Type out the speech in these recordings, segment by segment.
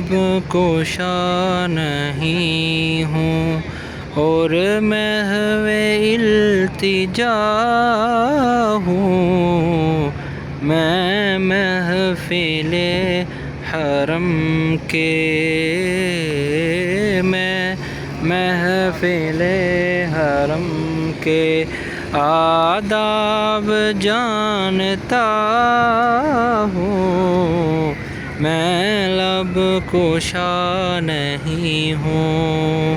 لب کوشا نہیں ہوں اور محو التجا ہوں، میں محفل حرم کے، میں محفل حرم کے آداب جانتا ہوں، میں لب کوشا نہیں ہوں۔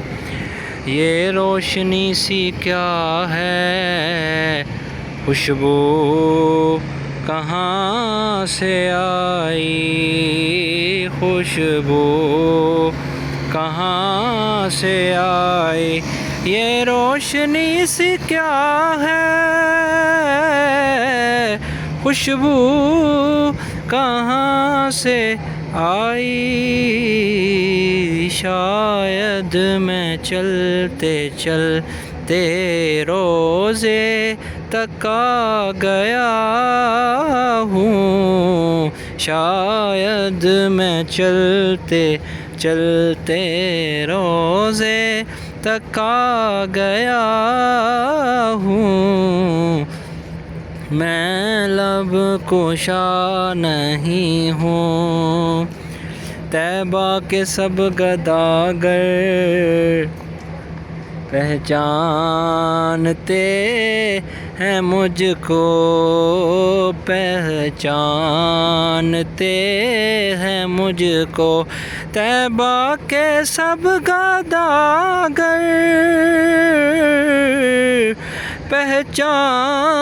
یہ روشنی سی کیا ہے، خوشبو کہاں سے آئی، خوشبو کہاں سے آئی، یہ روشنی سی کیا ہے، خوشبو کہاں سے آئی، شاید میں چلتے چلتے روزے تک آ گیا ہوں، شاید میں چلتے چلتے روزے تک آ گیا ہوں، میں لب کوشا نہیں ہوں۔ طیبہ کے سب گداگر پہچانتے ہیں مجھ کو، پہچانتے ہیں مجھ کو، طیبہ کے سب گداگر پہچانتے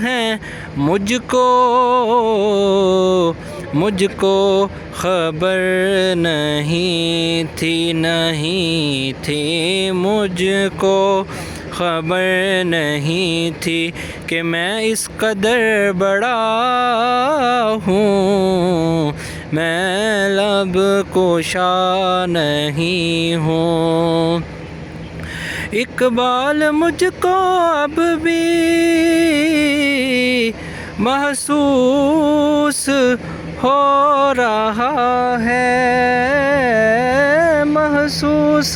ہیں مجھ کو، مجھ کو خبر نہیں تھی، نہیں تھی مجھ کو خبر نہیں تھی کہ میں اس قدر بڑا ہوں، میں لب کوشا نہیں ہوں۔ اقبال مجھ کو اب بھی محسوس ہو رہا ہے، محسوس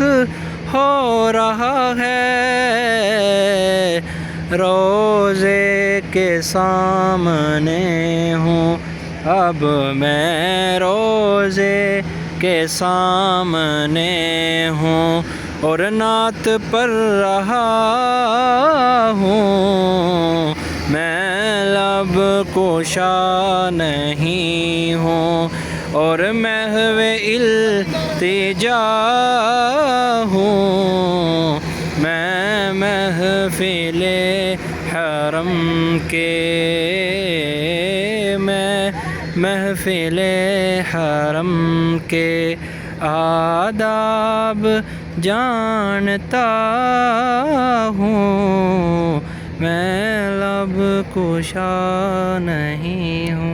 ہو رہا ہے، روزے کے سامنے ہوں اب میں، روزے کے سامنے ہوں اور نعت پڑھ رہا ہوں، میں لب کوشا نہیں ہوں اور محو التجا ہوں، میں محفل حرم کے، میں محفل حرم کے آداب جانتا ہوں، میں لب کوشا نہیں ہوں۔